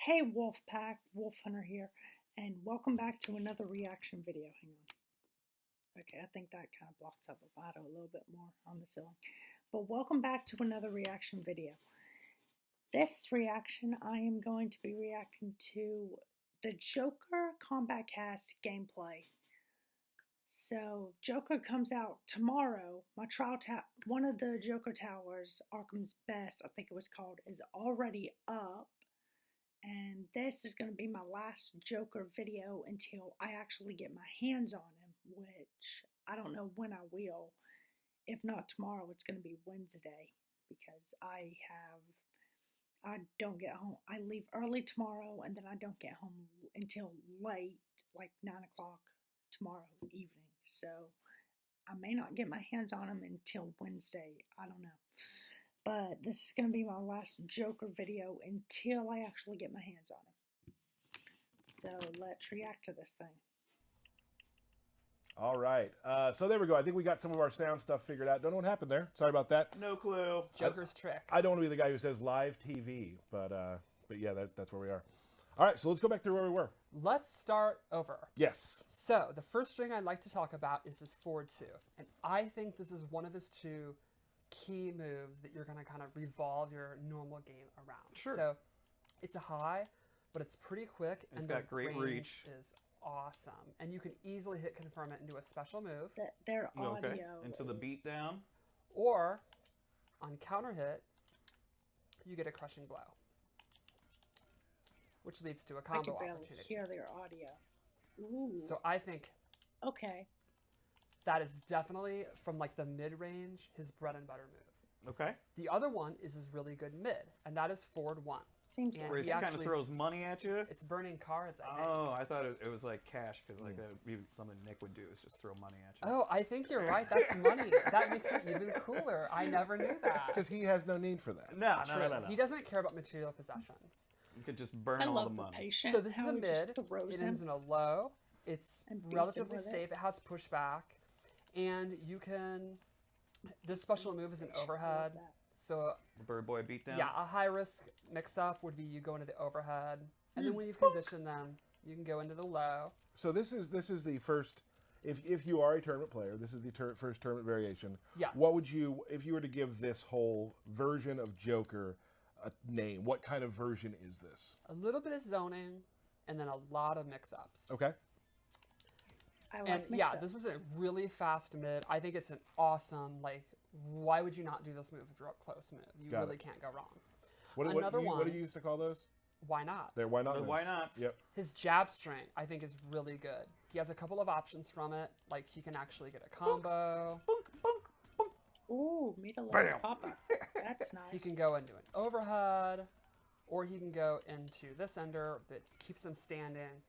Hey Wolfpack, Wolf Hunter here, and welcome back to another reaction video. Hang on. Okay, I think that kind of blocks up the audio a little bit more on the ceiling. But welcome back to another reaction video. This reaction, I am going to be reacting to the Joker Kombat Kast gameplay. So, Joker comes out tomorrow. My one of the Joker Towers, Arkham's Best, I think it was called, is already up. And this is going to be my last Joker video until I actually get my hands on him, which I don't know when I will. If not tomorrow, it's going to be Wednesday because I don't get home. I leave early tomorrow and then I don't get home until late, like 9 o'clock tomorrow evening. So I may not get my hands on him until Wednesday. I don't know. But this is going to be my last Joker video until I actually get my hands on him. So let's react to this thing. All right. So there we go. I think we got some of our sound stuff figured out. Don't know what happened there. Sorry about that. No clue. Joker's trick. I don't want to be the guy who says live TV, but yeah, that's where we are. All right, so let's go back to where we were. Let's start over. Yes. So the first string I'd like to talk about is his forward two. And I think this is one of his two key moves that you're going to kind of revolve your normal game around. Sure. So it's a high, but it's pretty quick. It's and got great range reach. Is awesome. And you can easily hit confirm it into a special move. Their audio. Okay. Into the beatdown. Or on counter hit, you get a crushing blow, which leads to a combo I can barely opportunity. hear their audio. Ooh. So I think okay. that is definitely, from like the mid-range, his bread and butter move. Okay. The other one is his really good mid, and that is forward one. Seems And like Where he he kind of actually- throws money at you. It's burning cards, I think. Oh, I thought it was like cash because like that would be something Nick would do is just throw money at you. Oh, I think you're right. That's money. That makes it even cooler. I never knew that. Because he has no need for that. No. He doesn't care about material possessions. You could just burn I all love the the money. patient. So this is how a he just mid. throws It him ends in a low. It's and beats him relatively with it. safe. It has pushback. And you can... This special move is an I love overhead. that. So, The Bird Boy beatdown. yeah, a high-risk mix-up would be you go into the overhead. And then when you've conditioned them, you can go into the low. So this is the first. If you are a tournament player, this is the first tournament variation. Yes. What would you, if you were to give this whole version of Joker a name? What kind of version is this? A little bit of zoning, and then a lot of mix-ups. Okay. I like And yeah, mix-ups. this is a really fast mid. I think it's an awesome, like, why would you not do this move if you're up close move? You Got really it. can't go wrong. What one. do you used to call those? Why not? There. Why not? The moves. why nots. Yep. His jab strength, I think, is really good. He has a couple of options from it. Like, he can actually get a combo. Bunk, bunk, bunk. Ooh, meet a little Bam. papa. That's nice. He can go into an overhead, or he can go into this ender that keeps him standing.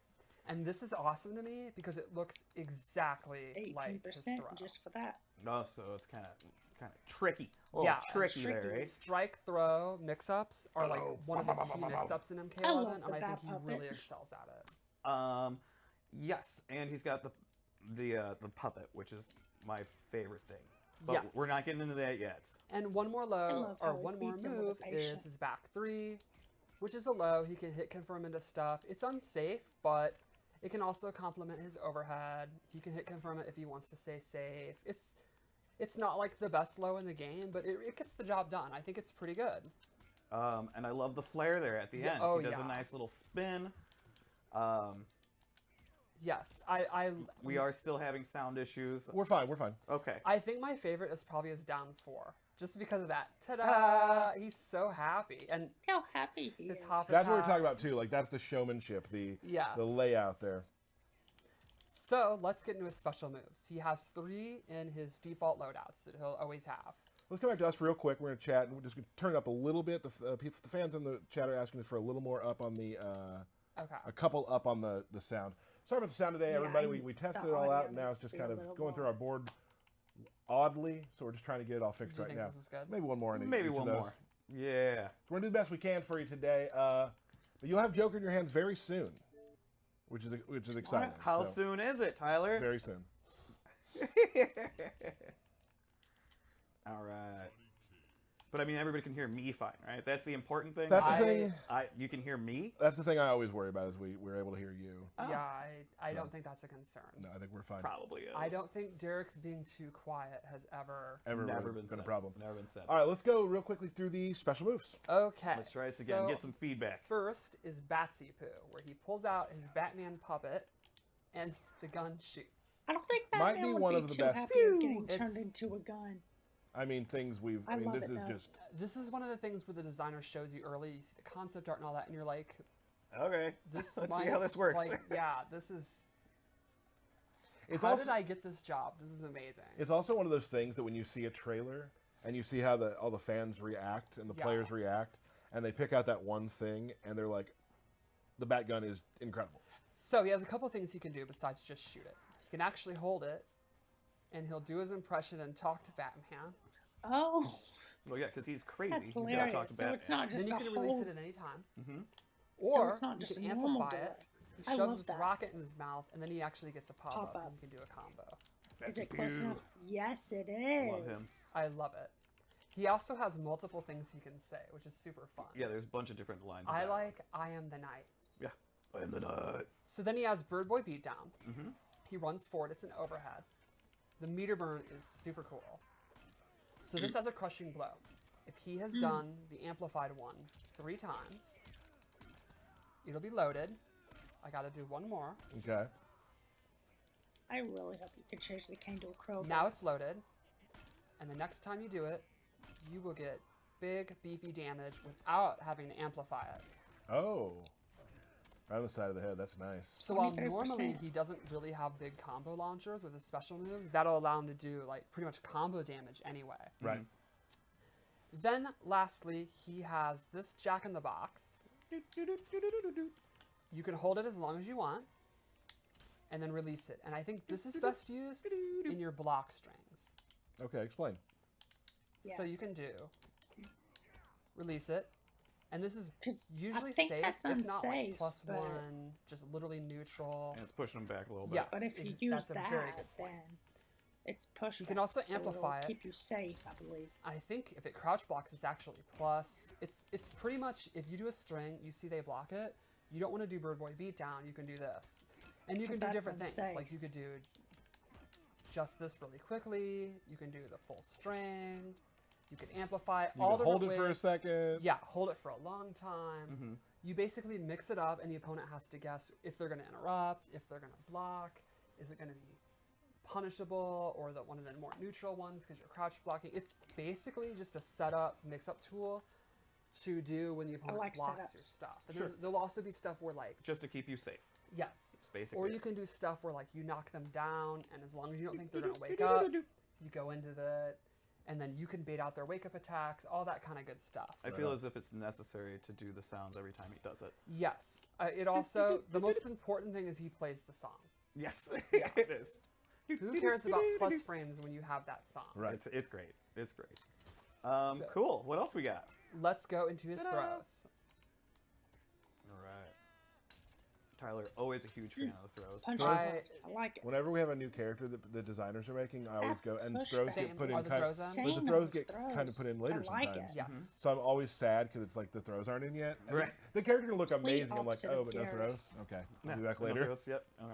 And this is awesome to me because it looks exactly like his 18% throw. just for that. Oh, so it's kind of tricky. A little Yeah, tricky tricky. there, right? Strike throw mix-ups are like Oh, one of the key mix-ups in MK11, love and the I think bat he puppet. really excels at it. Yes, and he's got the puppet, which is my favorite thing. But Yes. we're not getting into that yet. And one more love low, how or he one more beats him with a move is patient. his back three, which is a low. He can hit confirm into stuff. It's unsafe, but it can also complement his overhead. He can hit confirm it if he wants to stay safe. It's not like the best low in the game, but it gets the job done. I think it's pretty good. And I love the flare there at the Yeah, end. oh, he does yeah. a nice little spin. Yes, We are still having sound issues. We're fine. We're fine. Okay. I think my favorite is probably his down four, just because of that. Ta-da! He's so happy, and How happy he his is. hop That's what we're attack. talking about too. Like that's the showmanship, the Yes. layout there. So let's get into his special moves. He has 3 in his default loadouts that he'll always have. Let's come back to us real quick. We're gonna chat and we're just gonna turn it up a little bit. The fans in the chat are asking us for a little more up on the Okay. a couple up on the sound. Sorry about the sound today, Yeah, everybody. and We tested the it all out, audio and now needs it's to just be kind a of little going through more. our board oddly. So we're just trying to get it all fixed Do you right think now. this is good? Maybe one more. In Maybe each of one those. more. Yeah. So we're gonna do the best we can for you today. But you'll have Joker in your hands very soon, which is exciting. How So, soon is it, Tyler? Very soon. All right. But I mean, everybody can hear me fine, right? That's the important thing. That's the thing. You can hear me. That's the thing I always worry about is we're able to hear you. Yeah, I don't think that's a concern. No, I think we're fine. Probably is. I don't think Derek's being too quiet has ever Never really been a problem. Never been said. All right, let's go real quickly through the special moves. Okay. Let's try this again. So Get some feedback. First is Batsy Poo, where he pulls out his Batman puppet and the gun shoots. I don't think Might Batman be would one be of the too best. happy with getting It's- turned into a gun. I mean, things we've. I I mean, love this it, is though. just. This is one of the things where the designer shows you early, you see the concept art and all that, and you're like, Okay. this Let's might, see how this works. Like, yeah, this is. It's How also, did I get this job? This is amazing. It's also one of those things that when you see a trailer and you see how all the fans react and the Yeah. players react, and they pick out that one thing and they're like, the bat gun is incredible. So he has a couple things he can do besides just shoot it. He can actually hold it, and he'll do his impression and talk to Batman. Oh, Well, yeah, because he's crazy. that's He's got to talk hilarious. to So Batman. it's not Then just you a can whole... release it at any time. Mm-hmm. So Or it's not you just can a normal amplify it. delay. He I shoves love his that. rocket in his mouth, and then he actually gets a pop-up, Pop-up. and you can do a combo. Is it close enough? Yes, it is. Love him. I love it. He also has multiple things he can say, which is super fun. Yeah, there's a bunch of different lines. of I dialogue. like I am the knight. Yeah. I am the nut. So then he has Bird Boy Beatdown. Mm-hmm. He runs forward. It's an overhead. The meter burn is super cool. So this has a crushing blow. If he has done the amplified one 3 times, it'll be loaded. I gotta do one more. Okay. I really hope you can change the cane to a crow. Now it's loaded. And the next time you do it, you will get big, beefy damage without having to amplify it. Oh. Right on the side of the head. That's nice. So while 25%. normally he doesn't really have big combo launchers with his special moves, that'll allow him to do like pretty much combo damage anyway. Right. Then lastly, he has this Jack in the Box. You can hold it as long as you want and then release it. And I think this is best used in your block strings. Okay, explain. So Yeah. you can do release it. And this is 'Cause I usually think safe, that's if not like unsafe, but- +1, just literally neutral. And it's pushing him back a little bit. Yeah. But if you That's use a that, very good point. then it's push. You can also so it'll amplify it. Keep you safe, I believe. I think if it crouch blocks, it's actually plus. It's pretty much, if you do a string, you see they block it, you don't want to do Bird Boy Beatdown, you can do this. And you 'Cause can do that's different things. unsafe. Like you could do just this really quickly, you can do the full string, you can amplify it, You all can the hold it for a ways. second. Yeah, hold it for a long time. Mm-hmm. You basically mix it up, and the opponent has to guess if they're going to interrupt, if they're going to block, is it going to be punishable, or one of the more neutral ones because you're crouch blocking. It's basically just a setup, mix-up tool to do when the opponent like blocks your setups. stuff. And Sure. there'll also be stuff where like, Just to keep you safe. yes, It's basically. or you can do stuff where like you knock them down, and as long as you don't think they're going to wake up, you go into the, and then you can bait out their wake-up attacks, all that kind of good stuff. I feel as if it's necessary to do the sounds every time he does it. Yes. It also, the most important thing is he plays the song. Yes, it is. Who cares about plus frames when you have that song? Right. It's great. It's great. So- Cool. What else we got? Let's go into his Ta-da! throws. All right. Tyler, always a huge fan of the throws. Punch Throws- ups. I like it. Whenever we have a new character that the designers are making, I always go and push throws back. get put Are in the kind throws of, in? but the Same throws as get kind of throws. put in later I like sometimes. it. Yes. So I'm always sad because it's like the throws aren't in yet. And Right. The character can look Complete amazing. I'm like, opposite oh, of but no throws. Garrus. Okay, Yeah, I'll be back no later. throws, Yep. Okay.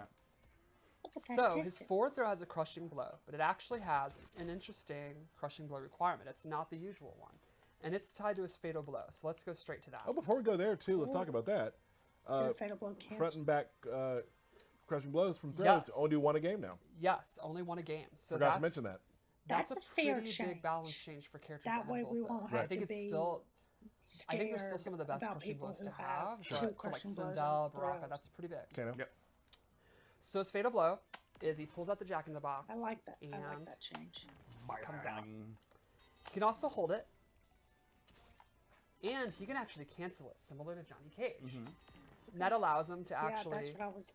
Look at that So his distance. forward throw has a crushing blow, but it actually has an interesting crushing blow requirement. It's not the usual one. And it's tied to his fatal blow. So let's go straight to that. Oh, before we go there too, let's talk about that. Is it a fatal blow cancel? Front and back crushing blows from throws. Yes. Only do one a game now. Yes, only one a game. So Forgot that's, to mention that. That's, That's a a fair pretty big change. balance change for characters That that way have we both won't those. have I think to it's be still, I Scared think there's still some of the best about crushing people blows who to have. two But for like crushing blows Sindel, on Baraka, throws. that's pretty big. Okay, now. Yep. So his fatal blow is he pulls out the Jack in the Box. I like that. And I like that change. comes out. He can also hold it. And he can actually cancel it, similar to Johnny Cage. And that allows him to Yeah, actually, that's what I was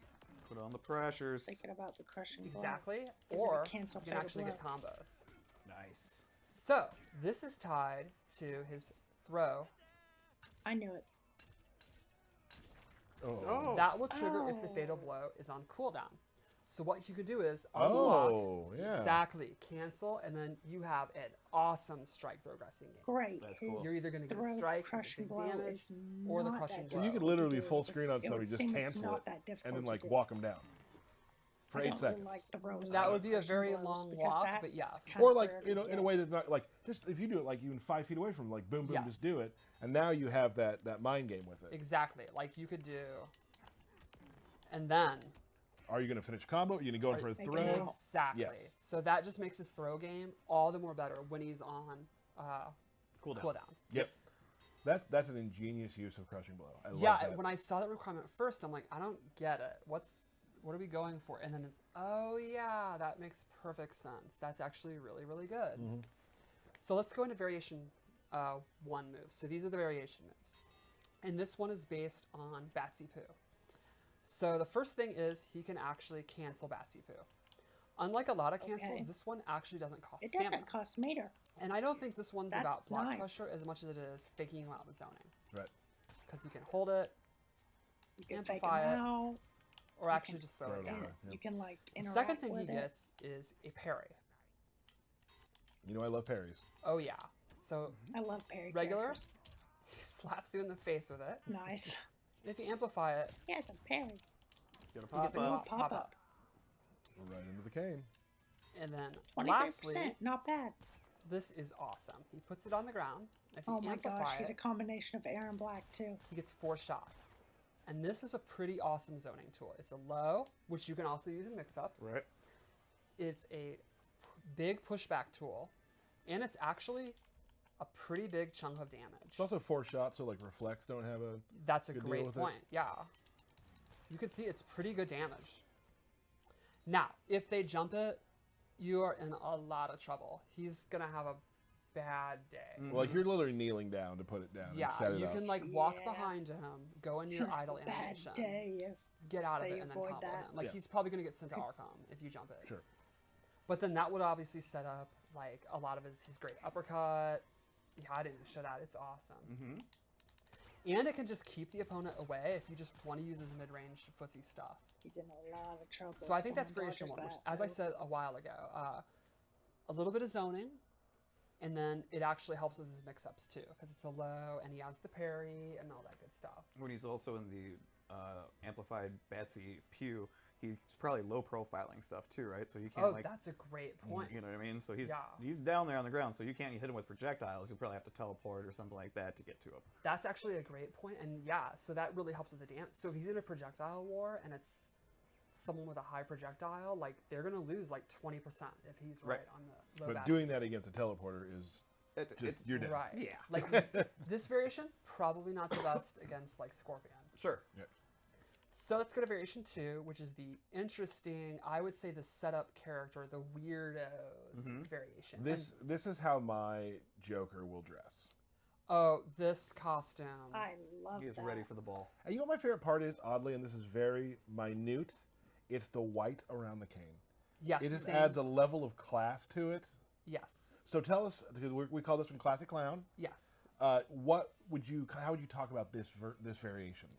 Put on the pressures. thinking about the crushing blow. exactly, Is it a or cancel you can fatal actually get blow? combos. Nice. So this is tied to his throw. I knew it. Oh. That will trigger if the Oh. fatal blow is on cooldown. So what you could do is unlock, Oh, yeah. exactly, cancel, and then you have an awesome strike throw wrestling game. Great. That's cool. You're either going to get a Throw strike, crushing big blow damage, is or the not crushing that blow. So you could difficult literally to be full do. screen It on would somebody, just seem it's cancel not it, that difficult and then to like do. walk them down for I 8 don't seconds. like the rows That of would be a crushing very blows long because walk, but that's yes. kind Or of like rare in to a get. way that's not like just if you do it like even 5 feet away from them, like boom boom, Yes. just do it, and now you have that mind game with it. Exactly, like you could do, and then Are you going to finish a combo? Are you going to go in for a Fake it throw? out. exactly. Yes. So that just makes his throw game all the more better when he's on Cooldown. Yep. That's an ingenious use of crushing blow. I love Yeah, that. when I saw that requirement first, I'm like, I don't get it. What are we going for? And then it's, oh yeah, that makes perfect sense. That's actually really, really good. Mm-hmm. So let's go into variation 1 moves. So these are the variation moves. And this one is based on Batsy Poo. So the first thing is he can actually cancel Batsy Poo. Unlike a lot of cancels, Okay. this one actually doesn't cost It stamina. doesn't cost meter. And I don't think this one's about That's block nice. pressure as much as it is faking you out with zoning. Right. Because you can hold it, You can fake amplify them it, out. or You actually can just throw throw it it down. away. You can like The interact second thing he with it. gets is a parry. You know I love parries. Oh yeah. So I love parry regular, characters. he slaps you in the face with it. Nice. And if you amplify it, He has a parry. Get a he gets pop a up. pop up. Right into the cane. And then 23%. lastly, Not bad. this is awesome. He puts it on the ground. If you Oh my amplify gosh, he's a it, combination of air and black too. he gets 4 shots. And this is a pretty awesome zoning tool. It's a low, which you can also use in mix-ups. Right. It's a big pushback tool, and it's actually a pretty big chunk of damage. It's also 4 shots, so like reflex don't have a. That's a good deal great with it. point. Yeah. You can see it's pretty good damage. Now, if they jump it, you are in a lot of trouble. He's going to have a bad day. Well, like you're literally kneeling down to put it down. Yeah, and set it you up. can like walk Yeah. behind him, go in It's your not idle a bad animation, day if get out of they it, and then avoid combo that. him. Like Yeah. he's probably going to get sent to 'Cause- Arkham if you jump it. Sure. But then that would obviously set up like a lot of his great uppercut. Yeah, I didn't show that. It's awesome. Mm-hmm. And it can just keep the opponent away if you just want to use his mid-range footsie stuff. he's in a lot of trouble. So I if think that's someone variation dodges 1, which, that, as I though. said a while ago, a little bit of zoning, and then it actually helps with his mix-ups too, because it's a low, and he has the parry and all that good stuff. When he's also in the amplified Batsy Pew, he's probably low profiling stuff too, right? So you can't Oh, like, that's a great point. you know what I mean? So Yeah. he's down there on the ground, so you can't hit him with projectiles. You'll probably have to teleport or something like that to get to him. That's actually a great point, and yeah, so that really helps with the damage. So if he's in a projectile war and it's someone with a high projectile, like they're gonna lose like 20% if he's right, Right. on the low But bat. doing that against a teleporter is just you're dead. Right. Yeah. Like this variation, probably not the best against like Scorpion. Sure. Yeah. So let's go to variation 2, which is the interesting, I would say the setup character, the weirdos variation. This is how my Joker will dress. Oh, this costume. I love He is that. ready for the ball. And you know what my favorite part is, oddly, and this is very minute, it's the white around the cane. Yes. It just same. adds a level of class to it. Yes. So tell us, because we call this one Classic Clown. Yes. How would you talk about this variation?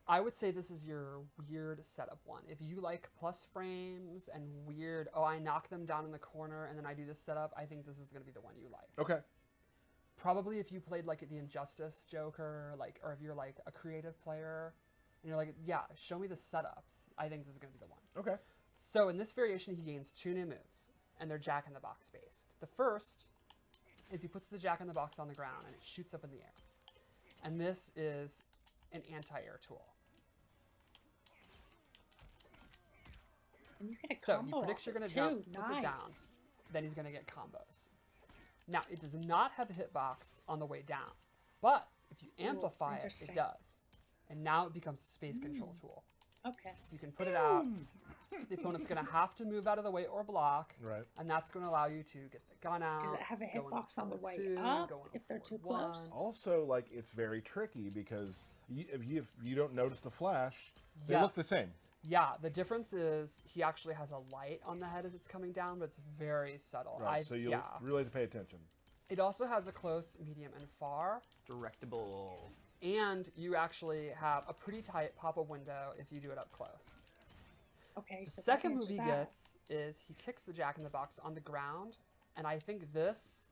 I would say this is your weird setup one. If you like plus frames and weird, oh, I knock them down in the corner and then I do this setup, I think this is going to be the one you like. Okay. Probably if you played like the Injustice Joker, like, or if you're like a creative player and you're like, yeah, show me the setups, I think this is going to be the one. Okay. So in this variation, he gains 2 new moves, and they're Jack in the Box based. The first is he puts the Jack in the Box on the ground and it shoots up in the air. And this is an anti-air tool. And you get a So combo he predicts off you're it, going to jump, too. puts it down, Nice. then he's going to get combos. Now, it does not have a hitbox on the way down, but if you Ooh, amplify it, interesting. it does. And now it becomes a space control tool. Okay. So you can put it out. The opponent's going to have to move out of the way or block, Right. and that's going to allow you to get the gun out. Does it have a go into hitbox on the way forward 2, up go into if they're too forward 1. close? Also, like, it's very tricky because if you don't notice the flash, they look the Yes. same. Yeah, the difference is he actually has a light on the head as it's coming down, but it's very subtle. Right. So you'll really have to pay attention. It also has a close, medium, and far. Directable. And you actually have a pretty tight pop-up window if you do it up close. Okay, The so that second move answers he that. gets is he kicks the Jack-in-the-Box on the ground, and I think this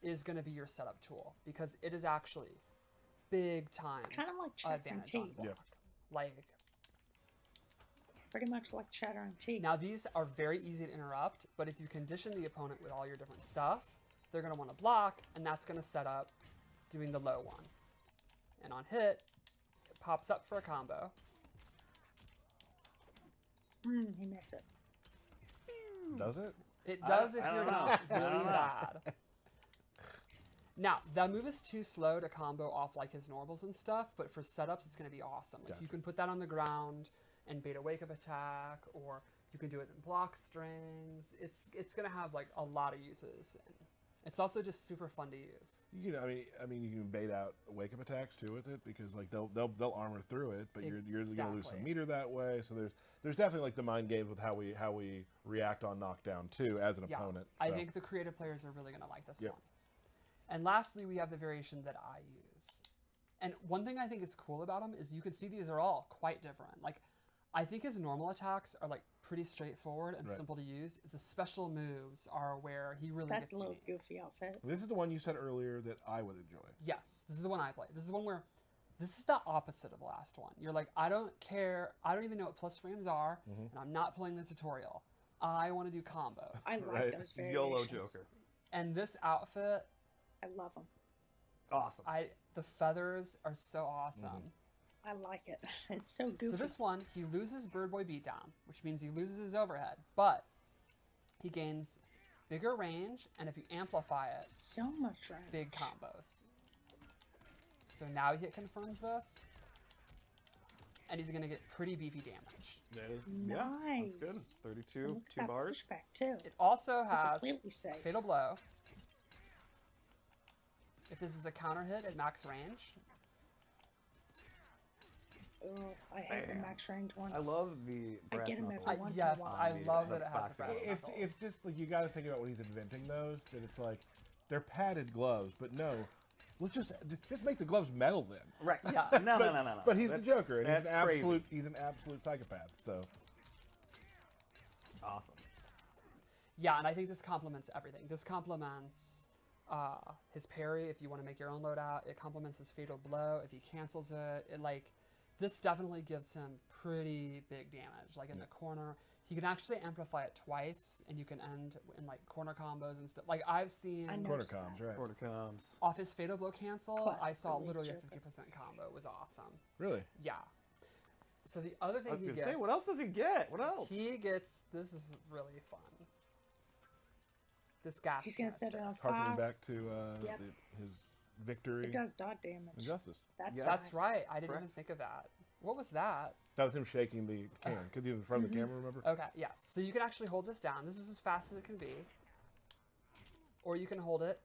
is going to be your setup tool because it is actually big time It's kind of like Shattering advantage on Teeth. block. Yeah. Like, Pretty much like Shattering Teeth. now these are very easy to interrupt, but if you condition the opponent with all your different stuff, they're going to want to block, and that's going to set up doing the low one. And on hit, it pops up for a combo. He missed it. Does it? It does if I you're don't know. not I don't really know. bad. Now, that move is too slow to combo off like his normals and stuff, but for setups, it's going to be awesome. Like, Gotcha. you can put that on the ground and bait a wake-up attack, or you can do it in block strings. It's going to have like a lot of uses. And it's also just super fun to use. You can, I mean, you can bait out wake up attacks too with it because like they'll armor through it, but you're gonna lose some Exactly. meter that way. So there's definitely like the mind games with how we react on knockdown too as an Yeah, opponent. I So, think the creative players are really going to like this Yep. one. And lastly, we have the variation that I use. And one thing I think is cool about him is you can see these are all quite different. Like, I think his normal attacks are like pretty straightforward and Right. simple to use. The special moves are where he really That's gets a little unique. goofy outfit. this is the one you said earlier that I would enjoy. Yes, this is the one I play. This is the one where this is the opposite of the last one. You're like, I don't care. I don't even know what plus frames are, and I'm not playing the tutorial. I want to do combos. I like Right. those variations. YOLO Joker. And this outfit, I love them. Awesome. the feathers are so awesome. I like it. It's so goofy. So this one, he loses Bird Boy Beatdown, which means he loses his overhead, but he gains bigger range, and if you amplify it, so much range. big combos. So now he confirms this, and he's gonna get pretty beefy damage. That is, yeah, that's good. Nice. 32, Look at 2 that bars. pushback too. It also They're has completely safe. Fatal Blow. If this is a counter hit at max range, Oh, I hate the Man. max range ones. I love the I brass get 'em every knuckles. once in a yes, while. I on the, love the that it has a boxing brass gloves. It's, knuckles. it's just like you got to think about when he's inventing those that it's like they're padded gloves, but no, let's just make the gloves metal then. Right. Yeah. No. But he's That's- the Joker, and that's crazy. he's an absolute psychopath. So Awesome. yeah, and I think this complements everything. This complements his parry if you want to make your own loadout. It complements his Fatal Blow if he cancels it. This definitely gives him pretty big damage. Like in the corner, he can actually amplify it twice, and you can end in like corner combos and stuff. Like I've seen I know. corner Noticed comms, that. right? Quarter comes. off his Fatal Blow cancel, I Classic saw Elite literally Joker. a 50% combo. It was awesome. Really? Yeah. So the other I thing was he gonna gets, say, what else does he get? What else? he gets, this is really fun. This gas He's gonna set it canister. on Harkening fire. back to Yep. his victory It does dot and damage. justice. That's That's nice. right. I didn't Correct. even think of that. What was that? That was him shaking the can because he's in front of the camera. Remember? Okay, yes. So you can actually hold this down. This is as fast as it can be. Or you can hold it,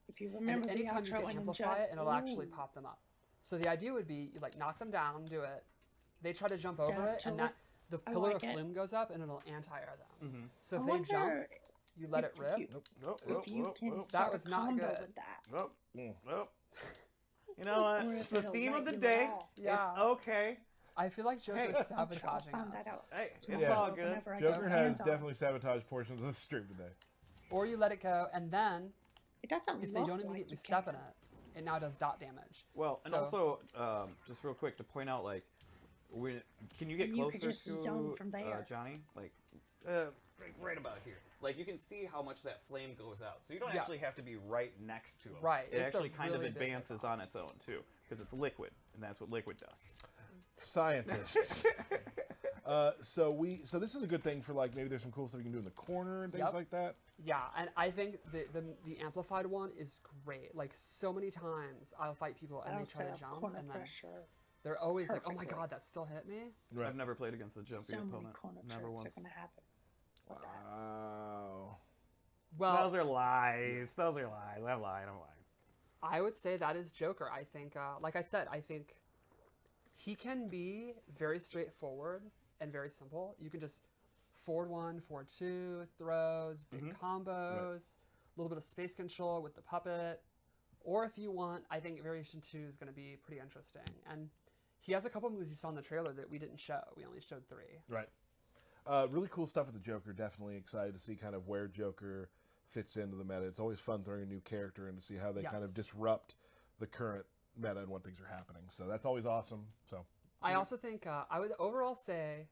If you and remember the anytime you outro can and amplify just it, and it'll actually Ooh. pop them up. So the idea would be you like knock them down, do it. They try to jump Set over up it, and tool. that the I pillar like of it. flume goes up, and it'll anti-air them. Mm-hmm. So I if they jump, wonder you let it if rip. you- Nope. If you can start was a not combo good. with that. Nope. Mm. Nope. You know what? Or It's if the it'll theme let of the you day. at all. Yeah. It's okay. I feel like Joker's Hey. sabotaging I'll find that us. out. Hey, it's tomorrow all good. whenever I get Joker my has hands on it. definitely sabotaged portions of the stream today. Or you let it go, and then It doesn't if they look don't like immediately you step can. in it, it now does dot damage. Well, and So- also, just real quick to point out, like, can you get And you could closer just zone to from there. Johnny? Like, right about here. Like, you can see how much that flame goes out. So you don't actually Yes. have to be right next to it. Right, It it's a actually kind of really big advances on its own, too. Because it's liquid, and that's what liquid does. Scientists. So this is a good thing for like maybe there's some cool stuff you can do in the corner and things Yep. like that. Yeah, and I think the amplified one is great. Like so many times I'll fight people and That'll they try set to up jump, corner and then pressure. they're always like, "Oh my perfectly. god, that still hit me." Right. I've never played against a jumpy So many opponent. corner Never tricks once. are gonna happen with that. Wow. Well, Those are lies. Those are lies. I'm lying. I would say that is Joker. I think, like I said, I think he can be very straightforward and very simple. You can just forward one, forward two, throws, big combos, a little bit of space control with the puppet. Or if you want, I think variation 2 is going to be pretty interesting. And he has a couple moves you saw in the trailer that we didn't show. We only showed 3. Right. Really cool stuff with the Joker. Definitely excited to see kind of where Joker fits into the meta. It's always fun throwing a new character in to see how they kind of disrupt the current meta and when things are happening. So that's always awesome. So I also think I would overall say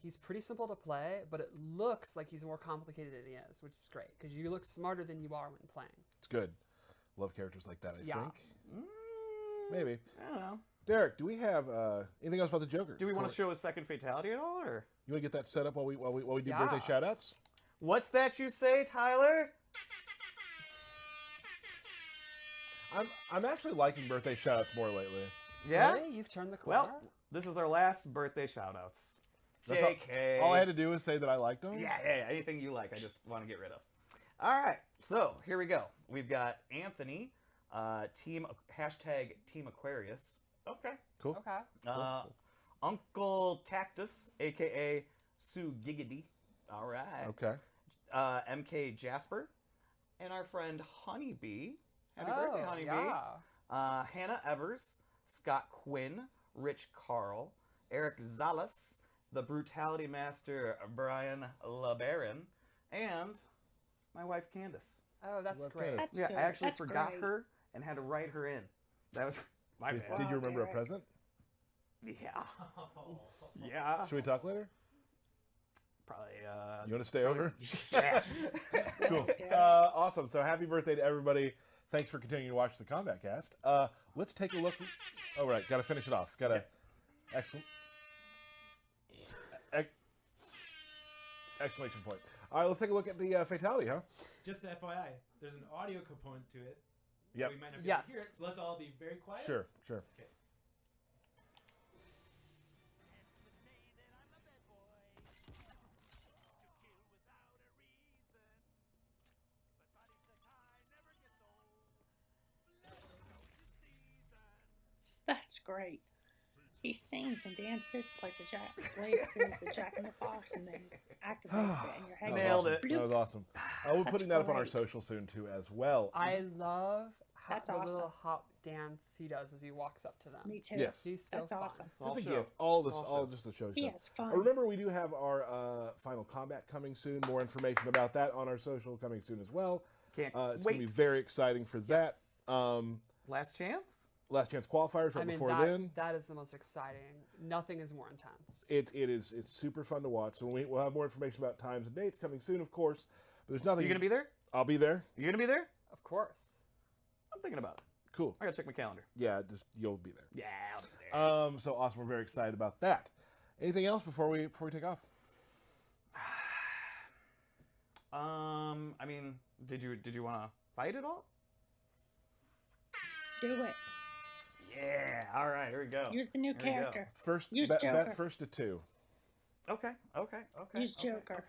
he's pretty simple to play, but it looks like he's more complicated than he is, which is great because you look smarter than you are when playing. it's good. Love characters like that, I Yeah. think. Maybe. I don't know. Derek, do we have anything else about the Joker? Do we want to show his second fatality at all, or You want to get that set up while we do Yeah. birthday shout-outs? what's that you say, Tyler? I'm actually liking birthday shout-outs more lately. Yeah. Really? You've turned the corner? Well, this is our last birthday shout-outs. That's JK. All I had to do was say that I liked them. Yeah, anything you like, I just want to get rid of. All right, so here we go. We've got Anthony, Team Aquarius. Okay. Cool. Okay. Uncle Tactus, aka Sue Giggity. All right. Okay. MK Jasper, and our friend Honeybee. Happy birthday, Honeybee. Yeah. Hannah Evers, Scott Quinn, Rich Carl, Eric Zalas, the Brutality Master Brian LeBaron, and my wife Candace. Oh, that's Love great. Candace. That's Yeah, good. I actually That's forgot great. her and had to write her in. That was my Did, bad. did you remember a Derek. present? Yeah. Yeah. Should we talk later? Probably. You want to stay over? Yeah. Cool. Awesome. So happy birthday to everybody. Thanks for continuing to watch the Kombat Cast. Let's take a look. Oh, right. Got to finish it off. Got to. Excellent. Exclamation point. All right, let's take a look at the fatality, huh? Just FYI, there's an audio component to it. Yep. So we might not be able Yes. to hear it. So let's all be very quiet. Sure, sure. Okay. That's great. He sings and dances, plays a jack in the box, and then activates it, and your head Nailed goes it. That was bloop. awesome. We'll be putting that up on our great. social soon, too, as well. I love how That's the awesome. little hop dance he does as he walks up to them. Me too. Yes. He's so That's fun. awesome. All Just a show. gift. All this, All all show. just to show He stuff. has fun. Remember, we do have our Final Combat coming soon. More information about that on our social coming soon as well. Can't It's going to wait. be very exciting for that. Last chance? Last chance qualifiers right I mean, before that, then. that is the most exciting. Nothing is more intense. It's super fun to watch. So we'll have more information about times and dates coming soon, of course. But there's nothing. You gonna be there? I'll be there. You gonna be there? Of course. I'm thinking about it. Cool. I gotta check my calendar. Yeah, just you'll be there. Yeah, I'll be there. So awesome. We're very excited about that. Anything else before we take off? I mean, did you want to fight at all? Do it. Yeah. All right. Here we go. Use the new Here we go. character. First, Use bet Joker. first to 2. Okay. Use Joker.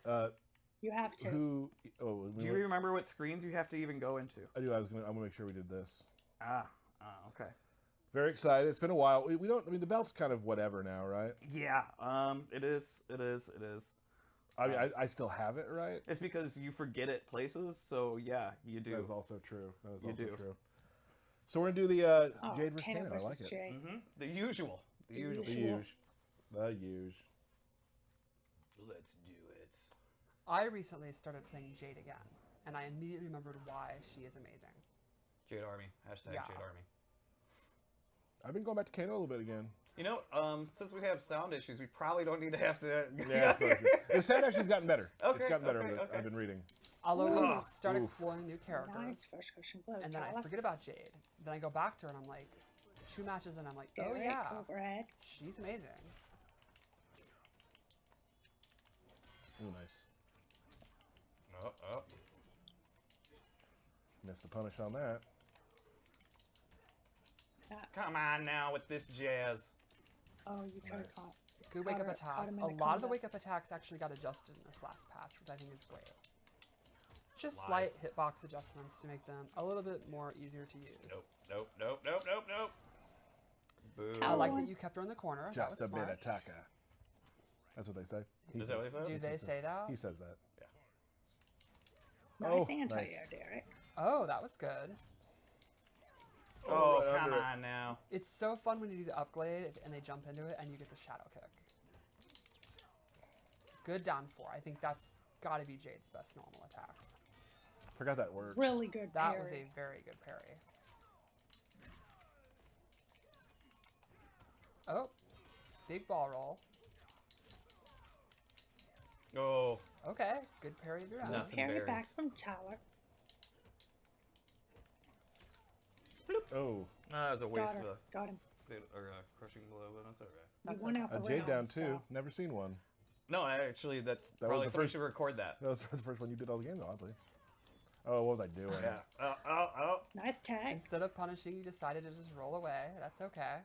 Okay. You have to. Who? Oh, Do you remember what screens you have to even go into? I do. I'm gonna make sure we did this. Okay. Very excited. It's been a while. We don't. I mean, the belt's kind of whatever now, right? Yeah. It is. I mean, I still have it, right? It's because you forget it places, so yeah, you do. That is also true. That is You also do. true. So we're gonna do the Oh, Jade versus Kano Kano. I versus like it. Jay. The usual. The usual. The Usual. huge. The huge. Let's do it. I recently started playing Jade again, and I immediately remembered why she is amazing. Jade Army. Hashtag Yeah. Jade Army. I've been going back to Kano a little bit again. You know, since we have sound issues, we probably don't need to have to. Yeah, the sound actually's gotten better. Okay, It's gotten better. okay. I've been reading. I'll always Oof. start Oof. exploring new characters, Nice first question blow. and then I Tyler. forget about Jade. Then I go back to her, and I'm like, 2 matches, and I'm like, oh Derek, yeah, overhead. she's amazing. Ooh, nice. Oh. Missed the punish on that. Come on now with this jazz. Oh, you could have Nice. caught. Good wake up Caught attack. him in A the lot of the combat. wake up attacks actually got adjusted in this last patch, which I think is great. Just Lies. slight hitbox adjustments to make them a little bit more easier to use. Nope. Boo. I like One. that you kept her in the corner. Just that a was bit smart. attacker. That's what they say. Is that what he says? Do they say that? He says that. Nice Oh, anti-air, nice. Derek. Oh, that was good. Oh, right come under it. on now. It's so fun when you do the upgrade and they jump into it and you get the shadow kick. Good down 4. I think that's got to be Jade's best normal attack. Forgot that works. Really good That parry. was a very good parry. Oh, big ball roll. Oh, Okay, good parry of your own. Nuts and Parry berries. back from Tyler. Oh, that was a waste Got of her. a Got him. crushing blow, but that's alright. You That's won okay. out the a Jade round, down so- 2. Never seen one. No, actually, that's That was probably the somebody first- should record that. That was the first one you did all the game, oddly. Oh, what was I doing? Yeah. Oh. Nice tag. Instead of punishing, you decided to just roll away. That's okay.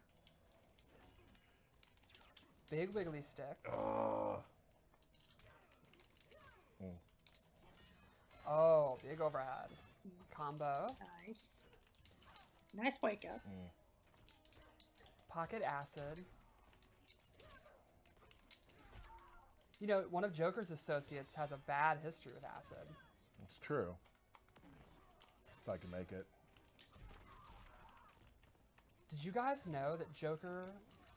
Big wiggly stick. Oh. Oh, big overhead. Combo. Nice. Nice wake up. Pocket acid. You know, one of Joker's associates has a bad history with acid. It's true. If I can make it. Did you guys know that Joker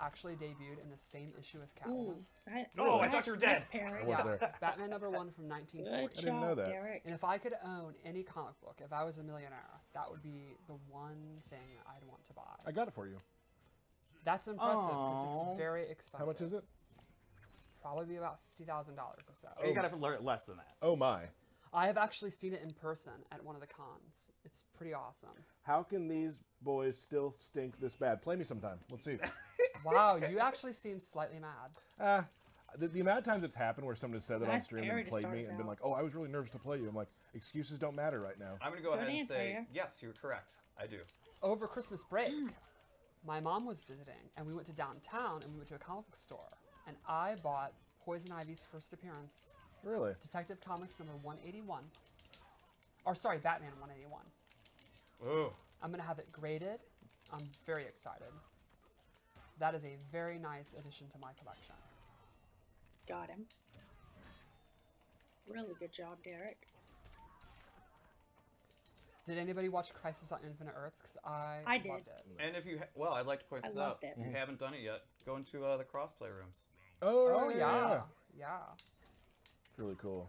actually debuted in the same issue as Catwoman? Ooh. Right. Oh, I nice- thought you were nice dead. parry. I was there. Batman #1 from 1940. Good didn't know job, that. Derek. And if I could own any comic book, if I was a millionaire, that would be the one thing I'd want to buy. I got it for you. That's impressive because Aw. it's very expensive. How much is it? Probably be about $50,000 or so. You gotta learn less than that. Oh my. I have actually seen it in person at one of the cons. It's pretty awesome. How can these boys still stink this bad? Play me sometime. Let's see. Wow, you actually seem slightly mad. The amount of times it's happened where somebody said that on Nice stream parry and to played start me it and been out. like, oh, I was really nervous to play you. I'm like, excuses don't matter right now. I'm gonna go Good ahead and answer, say yeah. yes. You're correct. I do. Over Christmas break, my mom was visiting, and we went to downtown and we went to a comic book store, and I bought Poison Ivy's first appearance, Really? Detective Comics number 181. Or sorry, Batman 181. Ooh. I'm gonna have it graded. I'm very excited. That is a very nice addition to my collection. Got him. Really good job, Derek. Did anybody watch Crisis on Infinite Earths? Because I did. loved it. And if you, well, I'd like to point I this out. loved it. If you haven't done it yet, go into the crossplay rooms. Oh, Oh right, yeah, yeah. It's really cool.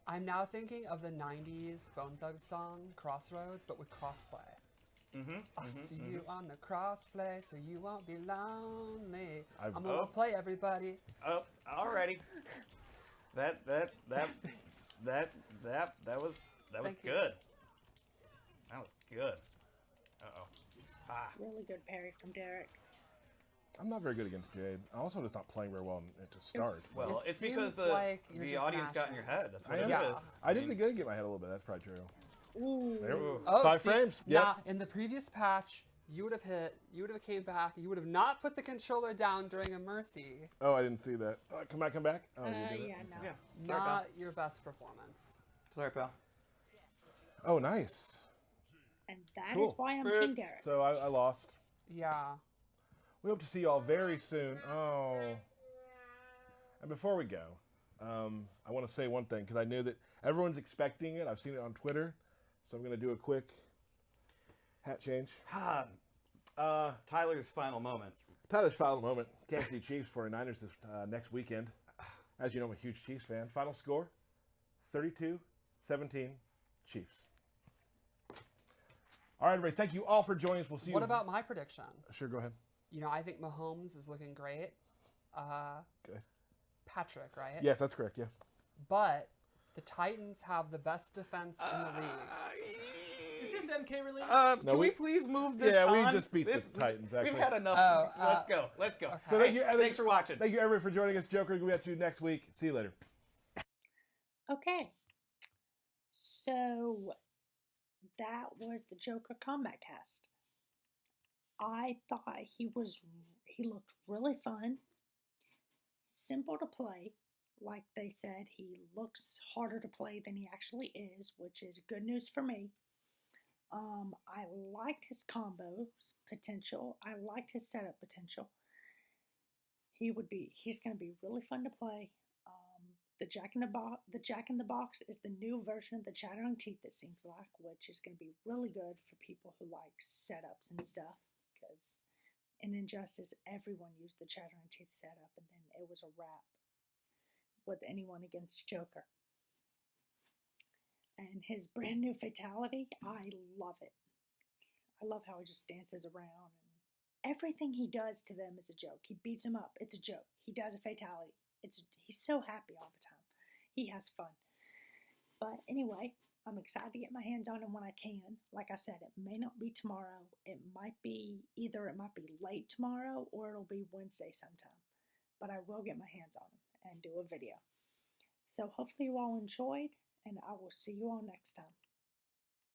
I'm now thinking of the 90s Bone Thugs song, Crossroads, but with crossplay. I'll see you on the crossplay, so you won't be lonely. I've- I'm gonna play everybody. Oh, alrighty. That was Thank you. good. That was good. Uh-oh. Ah. Really good parry from Derek. I'm not very good against Jade. I also just not playing very well to start. Well, It it's because seems like you're the just audience got in your mashing. head. That's what I it am. is. I did get in my head a little bit. That's probably true. Ooh. There we Ooh. go. 5 see, frames. Yep. Now, in the previous patch, you would have hit, you would have came back, you would have not put the controller down during a mercy. Oh, I didn't see that. Come back. Oh, you did it. Yeah, no. Yeah. Sorry, pal. Not your best performance. Sorry, pal. Oh, nice. And that is Cool. why I'm Team Derek. So I lost. Yeah. We hope to see y'all very soon. Oh. And before we go, I want to say one thing because I know that everyone's expecting it. I've seen it on Twitter. So I'm going to do a quick hat change. Tyler's final moment. Tyler's final moment. Kansas City Chiefs 49ers this next weekend. As you know, I'm a huge Chiefs fan. Final score, 32-17 Chiefs. All right, everybody. Thank you all for joining us. We'll see you. What about my prediction? Sure, go ahead. You know, I think Mahomes is looking great. Good. Patrick, right? Yes, that's correct. Yeah. But the Titans have the best defense in the league. Is this MK related? Can we we- please move this Yeah, we on? just beat the Titans, actually. We've had enough. Oh, Let's go. Let's go. So thank you. Thanks for watching. Thank you, everybody, for joining us. Joker, we'll get you next week. See you later. Okay. So that was the Joker Kombat cast. I thought he looked really fun, simple to play. Like they said, he looks harder to play than he actually is, which is good news for me. I liked his combos potential. I liked his setup potential. He's going to be really fun to play. The Jack in the Box is the new version of the Chattering Teeth, it seems like, which is going to be really good for people who like setups and stuff, because In Injustice, everyone used the Chattering Teeth setup, and then it was a wrap with anyone against Joker. And his brand new fatality, I love it. I love how he just dances around. And everything he does to them is a joke. He beats them up. It's a joke. He does a fatality. He's so happy all the time. He has fun. But anyway, I'm excited to get my hands on him when I can. Like I said, it may not be tomorrow. It might be late tomorrow or it'll be Wednesday sometime. But I will get my hands on him and do a video. So hopefully you all enjoyed, and I will see you all next time.